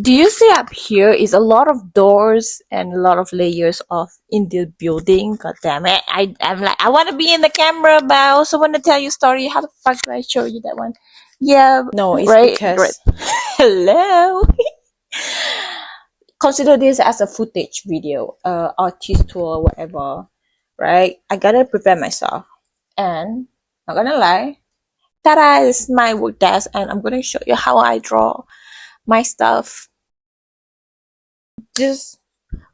Do you see up here is a lot of doors and a lot of layers of in the building? God damn it. I'm like, I want to be in the camera, but I also want to tell you a story. How the fuck do I show you that one? Yeah, No, it's right. because Hello. Consider this as a footage video, artist tour, whatever. Right? I gotta prepare myself. And not gonna lie, tada is my work desk, and I'm gonna show you how I draw my stuff. Just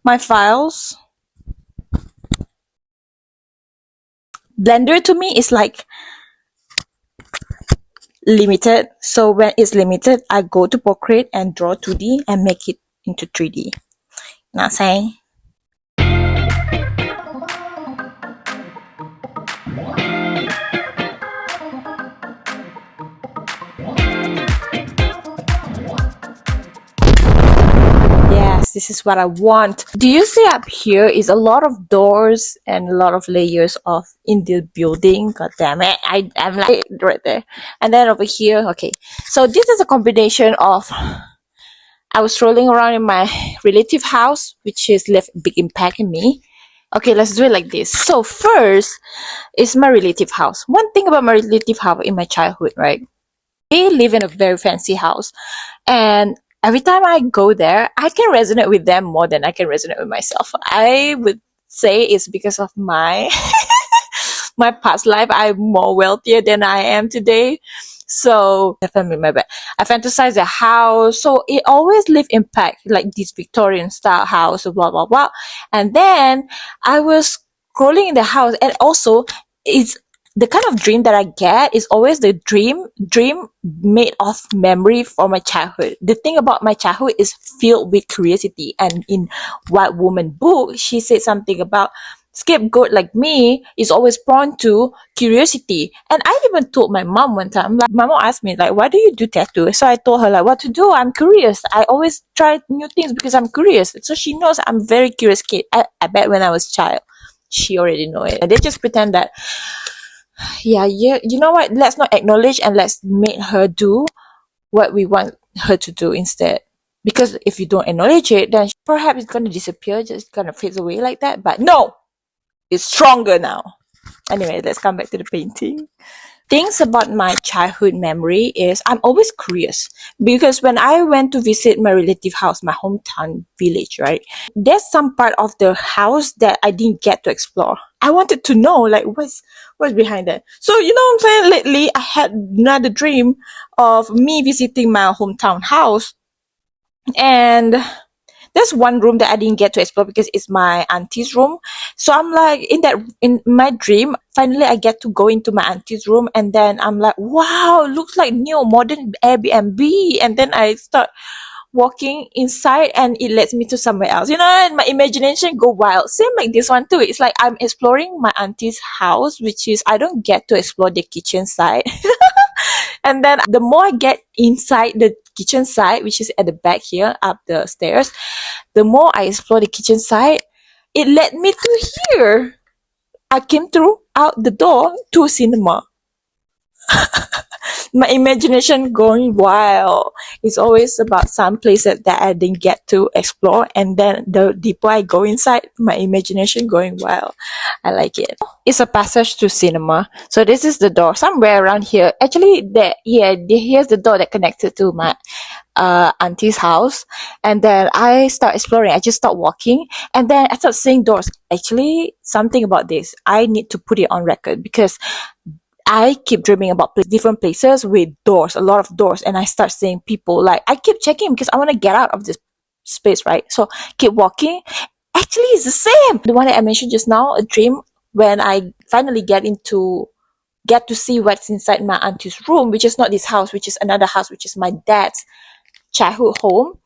my files. Blender to me is like limited. So when it's limited, I go to Procreate and draw 2D and make it into 3D. Not saying. Yes, this is what I want. Do you see up here is a lot of doors and a lot of layers of in the building? God damn it. I'm like right there. And then over here, okay. So this is a combination of I was strolling around in my relative house, which has left a big impact in me. Okay, let's do it like this. So first is my relative house. One thing about my relative house in my childhood, right? They live in a very fancy house. And every time I go there, I can resonate with them more than I can resonate with myself. I would say it's because of my my past life. I'm more wealthier than I am today. So definitely my bad. I fantasize the house. So it always leave impact, like this Victorian style house, blah blah blah. And then I was scrolling in the house, and also it's the kind of dream that I get is always the dream made of memory from my childhood. The thing about my childhood is filled with curiosity. And in White Woman book, she said something about scapegoat like me is always prone to curiosity. And I even told my mom one time, like my mom asked me, like, why do you do tattoo? So I told her like what to do. I'm curious. I always try new things because I'm curious. So she knows I'm very curious kid. I bet when I was child, she already know it. And they just pretend that yeah, you know what? Let's not acknowledge and let's make her do what we want her to do instead. Because if you don't acknowledge it, then perhaps it's gonna disappear, just gonna fade away like that. But no, it's stronger now. Anyway, let's come back to the painting. Things about my childhood memory is I'm always curious because when I went to visit my relative house, my hometown village, right? There's some part of the house that I didn't get to explore. I wanted to know like what's behind that. So you know what I'm saying? Lately I had another dream of me visiting my hometown house, and there's one room that I didn't get to explore because it's my auntie's room. So I'm like in my dream, finally I get to go into my auntie's room, and then I'm like, wow, looks like new modern Airbnb. And then I start walking inside and it leads me to somewhere else. You know, and my imagination go wild. Same like this one too. It's like I'm exploring my auntie's house, which is I don't get to explore the kitchen side. And then the more I get inside the kitchen side, which is at the back here, up the stairs, the more I explore the kitchen side, it led me to here. I came through out the door to a cinema. My imagination going wild. It's always about some places that I didn't get to explore, and then the deeper I go inside, my imagination going wild. I like it. It's a passage to cinema. So this is the door somewhere around here. Actually, here's the door that connected to my auntie's house. And then I start exploring. I just start walking, and then I start seeing doors. Actually, something about this I need to put it on record because I keep dreaming about different places with doors, a lot of doors, and I start seeing people. Like I keep checking because I want to get out of this space, right? So keep walking. Actually, it's the same. The one that I mentioned just now, a dream when I finally get to see what's inside my auntie's room, which is not this house, which is another house, which is my dad's childhood home.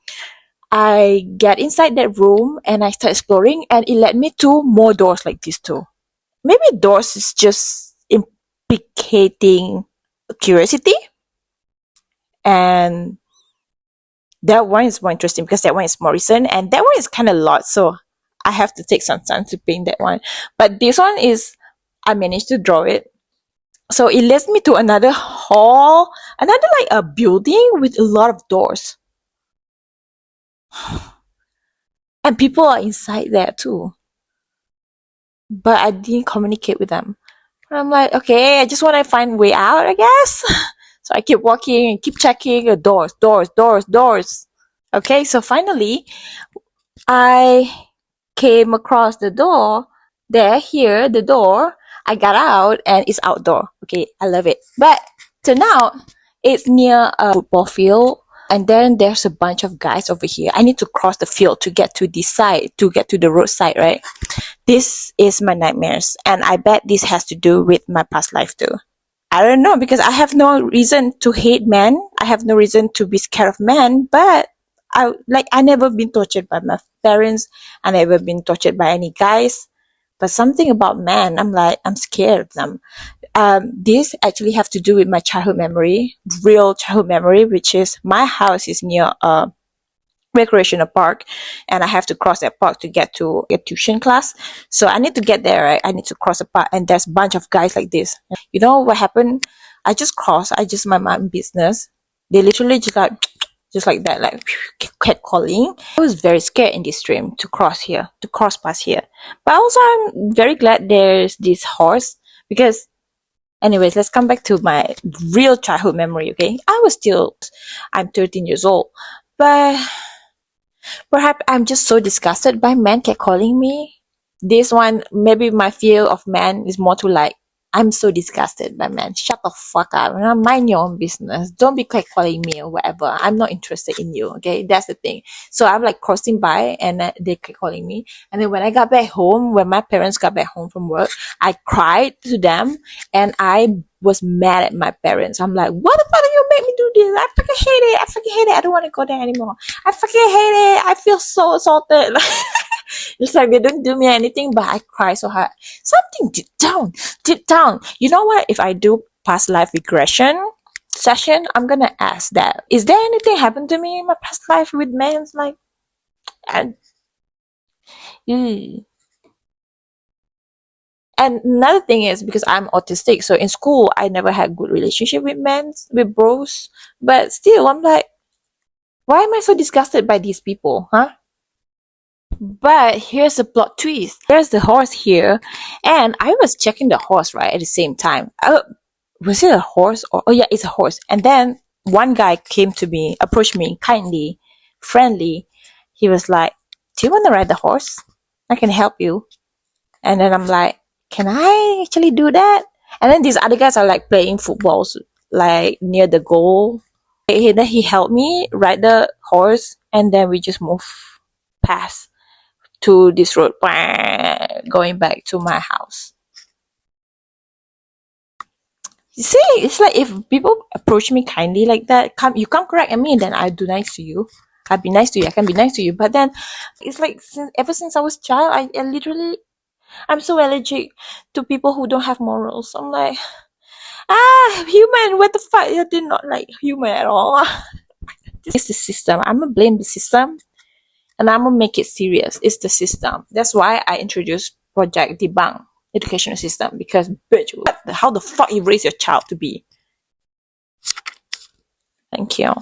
I get inside that room and I start exploring, and it led me to more doors like this too. Maybe doors is just implicating curiosity, and that one is more interesting because that one is more recent and that one is kind of lot, so I have to take some time to paint that one. But this one is I managed to draw it, so it leads me to another hall, another like a building with a lot of doors. And people are inside there too. But I didn't communicate with them. And I'm like, okay, I just want to find a way out, I guess. So I keep walking and keep checking the doors, doors, doors, doors. Okay, so finally, I came across the door. There, here, the door. I got out and it's outdoor. Okay, I love it. But turn out it's near a football field. And then there's a bunch of guys over here. I need to cross the field to get to this side, to get to the roadside, right? This is my nightmares. And I bet this has to do with my past life too. I don't know, because I have no reason to hate men. I have no reason to be scared of men, but I never been tortured by my parents. I never been tortured by any guys. But something about men, I'm like, I'm scared of them. This actually have to do with my childhood memory, real childhood memory, which is my house is near a recreational park, and I have to cross that park to get to a tuition class. So I need to get there, right? I need to cross the park, and there's a bunch of guys like this. You know what happened? I just crossed. I just mind my own business. They literally just like that, like kept calling. I was very scared in this dream to cross here, to cross past here. But also, I'm very glad there's this horse because. Anyways, let's come back to my real childhood memory, okay? I'm 13 years old, but perhaps I'm just so disgusted by men catcalling me. This one, maybe my fear of men is more to like, I'm so disgusted by men. Shut the fuck up. Mind your own business. Don't be catcalling me or whatever. I'm not interested in you, okay? That's the thing. So I'm like crossing by and they catcalling me. And then when I got back home, when my parents got back home from work, I cried to them and I was mad at my parents. I'm like, what the fuck do you make me do this? I fucking hate it. I fucking hate it. I don't want to go there anymore. I fucking hate it. I feel so assaulted. It's like they don't do me anything, but I cry so hard. Something deep down. You know what? If I do past life regression session, I'm gonna ask that. Is there anything happened to me in my past life with men? Like, and, mm. And another thing is because I'm autistic, so in school I never had good relationship with men, with bros. But still, I'm like, why am I so disgusted by these people, huh? But here's the plot twist. There's the horse here, and I was checking the horse right at the same time. Was it a horse? Oh yeah, it's a horse. And then one guy came to me, approached me kindly, friendly. He was like, "Do you want to ride the horse? I can help you." And then I'm like, "Can I actually do that?" And then these other guys are like playing footballs, like near the goal. Then he helped me ride the horse, and then we just move past to this road, going back to my house. You see, it's like if people approach me kindly like that, you come correct at me, then I do nice to you. I'd be nice to you. I can be nice to you. But then it's like ever since I was a child, I literally I'm so allergic to people who don't have morals. I'm like, human, what the fuck? You did not like human at all. It's the system. I'm gonna blame the system. And I'm gonna make it serious. It's the system. That's why I introduced Project Debunk Educational System, because bitch, how the fuck you raise your child to be? Thank you.